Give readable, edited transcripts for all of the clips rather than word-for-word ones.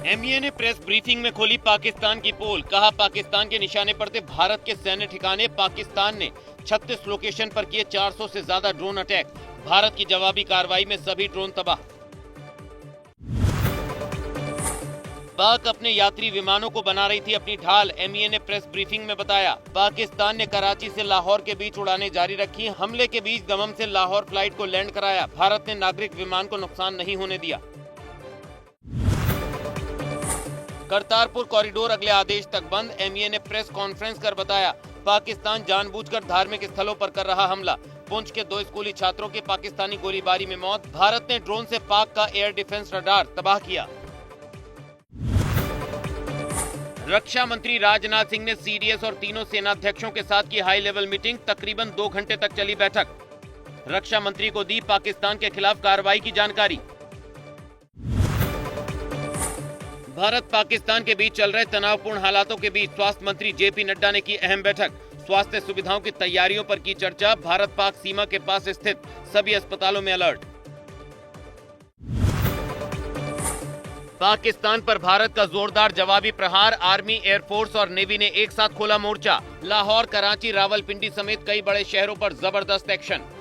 MEA ने press briefing में खोली पाकिस्तान की पोल। कहा पाकिस्तान के निशाने पर थे भारत के सैन्य ठिकाने। पाकिस्तान ने 36 लोकेशन पर किए 400 से ज्यादा ड्रोन अटैक। भारत की जवाबी कार्रवाई में सभी ड्रोन तबाह। पाक अपने यात्री विमानों को बना रही थी अपनी ढाल। एमईए ने प्रेस ब्रीफिंग में बताया पाकिस्तान ने कराची से लाहौर के बीच उड़ानें जारी रखी। हमले के बीच दमम से लाहौर फ्लाइट को लैंड कराया। भारत ने नागरिक विमान को नुकसान नहीं होने दिया। करतारपुर कॉरिडोर अगले आदेश तक बंद। एमईए ने प्रेस कॉन्फ्रेंस कर बताया पाकिस्तान जानबूझकर धार्मिक स्थलों पर कर रहा हमला। पुंछ के 2 स्कूली छात्रों की पाकिस्तानी गोलीबारी में मौत। भारत ने ड्रोन से पाक का एयर डिफेंस रडार तबाह किया। रक्षा मंत्री राजनाथ सिंह ने सीडीएस और तीनों सेनाध्यक्षों के साथ की हाई लेवल मीटिंग। तकरीबन 2 घंटे तक चली बैठक। रक्षा मंत्री को दी पाकिस्तान के खिलाफ कार्रवाई की जानकारी। भारत पाकिस्तान के बीच चल रहे तनावपूर्ण हालातों के बीच स्वास्थ्य मंत्री जेपी नड्डा ने की अहम बैठक। स्वास्थ्य सुविधाओं की तैयारियों पर की चर्चा। भारत पाक सीमा के पास स्थित सभी अस्पतालों में अलर्ट। पाकिस्तान पर भारत का जोरदार जवाबी प्रहार। आर्मी, एयरफोर्स और नेवी ने एक साथ खोला मोर्चा। लाहौर, कराची, रावलपिंडी समेत कई बड़े शहरों पर जबरदस्त एक्शन।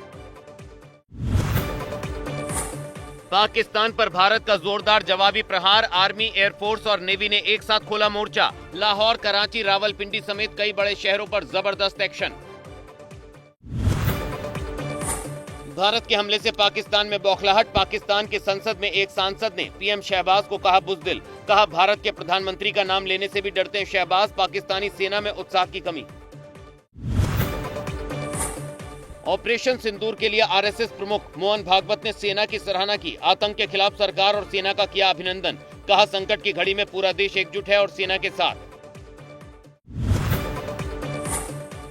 पाकिस्तान पर भारत का जोरदार जवाबी प्रहार। आर्मी, एयरफोर्स और नेवी ने एक साथ खोला मोर्चा। लाहौर, कराची, रावलपिंडी समेत कई बड़े शहरों पर जबरदस्त एक्शन। भारत के हमले से पाकिस्तान में बौखलाहट। पाकिस्तान की संसद में एक सांसद ने पीएम शहबाज को कहा बुज़दिल। कहा भारत के प्रधानमंत्री का नाम लेने से भी डरते हैं शहबाज। पाकिस्तानी सेना में उत्साह की कमी। ऑपरेशन सिंदूर के लिए आरएसएस प्रमुख मोहन भागवत ने सेना की सराहना की। आतंक के खिलाफ सरकार और सेना का किया अभिनंदन। कहा संकट की घड़ी में पूरा देश एकजुट है और सेना के साथ।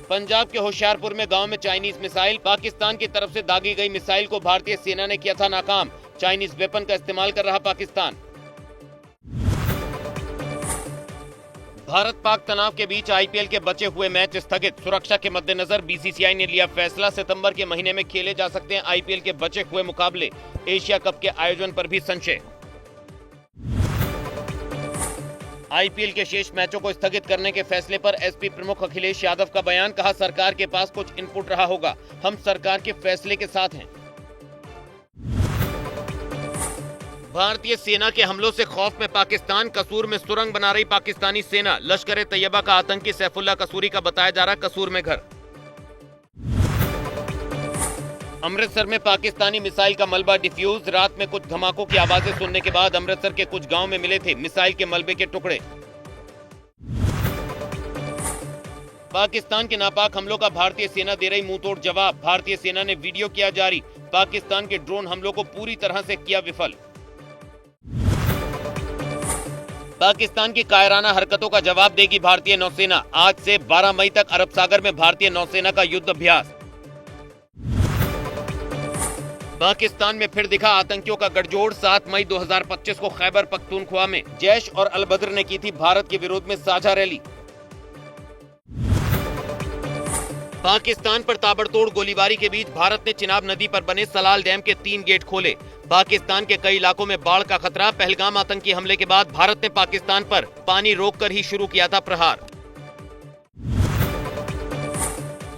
पंजाब के होशियारपुर में गांव में चाइनीज मिसाइल। पाकिस्तान की तरफ से दागी गई मिसाइल को भारतीय सेना ने किया था नाकाम। चाइनीज वेपन का इस्तेमाल कर रहा पाकिस्तान। भारत पाक तनाव के बीच आईपीएल के बचे हुए मैच स्थगित। सुरक्षा के मद्देनजर बीसीसीआई ने लिया फैसला। सितंबर के महीने में खेले जा सकते हैं आईपीएल के बचे हुए मुकाबले। एशिया कप के आयोजन पर भी संशय। आईपीएल के शेष मैचों को स्थगित करने के फैसले पर एसपी प्रमुख अखिलेश यादव का बयान। कहा सरकार के पास कुछ इनपुट रहा होगा। हम सरकार के फैसले के साथ हैं। भारतीय सेना के हमलों से खौफ में पाकिस्तान। कसूर में सुरंग बना रही पाकिस्तानी सेना। लश्कर ए तैयबा का आतंकी सैफुल्ला कसूरी का बताया जा रहा कसूर में घर। अमृतसर में पाकिस्तानी मिसाइल का मलबा डिफ्यूज। रात में कुछ धमाकों की आवाजें सुनने के बाद अमृतसर के कुछ गांव में मिले थे मिसाइल के मलबे के टुकड़े। पाकिस्तान के नापाक हमलों का भारतीय सेना दे रही मुंहतोड़ जवाब। भारतीय सेना ने वीडियो किया जारी। पाकिस्तान के ड्रोन हमलों को पूरी तरह से किया विफल। पाकिस्तान की कायराना हरकतों का जवाब देगी भारतीय नौसेना। आज से 12 मई तक अरब सागर में भारतीय नौसेना का युद्ध अभ्यास। पाकिस्तान में फिर दिखा आतंकियों का गठजोड़। 7 मई 2025 को खैबर पख्तूनख्वा में जैश और अल बद्र ने की थी भारत के विरोध में साझा रैली। पाकिस्तान पर ताबड़तोड़ गोलीबारी के बीच भारत ने चिनाब नदी पर बने सलाल डैम के 3 गेट खोले। पाकिस्तान के कई इलाकों में बाढ़ का खतरा। पहलगाम आतंकी हमले के बाद भारत ने पाकिस्तान पर पानी रोककर ही शुरू किया था प्रहार।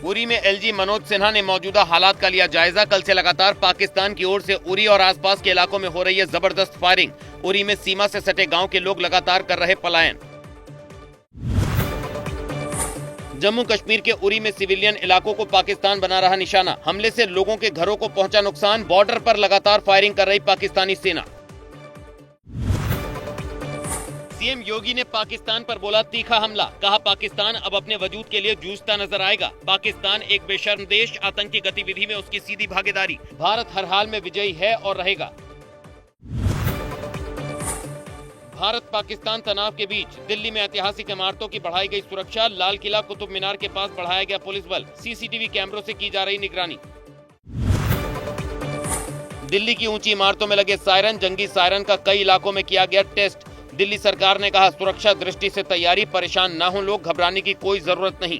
उरी में एलजी मनोज सिन्हा ने मौजूदा हालात का लिया जायजा। कल से लगातार पाकिस्तान की ओर से उरी और आसपास के इलाकों में हो रही है जबरदस्त फायरिंग। उरी में सीमा से सटे गांव के लोग लगातार कर रहे पलायन। जम्मू कश्मीर के उरी में सिविलियन इलाकों को पाकिस्तान बना रहा निशाना। हमले से लोगों के घरों को पहुंचा नुकसान। बॉर्डर पर लगातार फायरिंग कर रही पाकिस्तानी सेना। सीएम योगी ने पाकिस्तान पर बोला तीखा हमला। कहा पाकिस्तान अब अपने वजूद के लिए जूझता नजर आएगा। पाकिस्तान एक बेशर्म देश। आतंकी गतिविधि में उसकी सीधी भागीदारी। भारत हर हाल में विजयी है और रहेगा। भारत पाकिस्तान तनाव के बीच दिल्ली में ऐतिहासिक इमारतों की बढ़ाई गई सुरक्षा। लाल किला, कुतुब मीनार के पास बढ़ाया गया पुलिस बल। सीसीटीवी कैमरों से की जा रही निगरानी। दिल्ली की ऊंची इमारतों में लगे सायरन। जंगी सायरन का कई इलाकों में किया गया टेस्ट। दिल्ली सरकार ने कहा सुरक्षा दृष्टि से तैयारी। परेशान न हो लोग, घबराने की कोई जरूरत नहीं।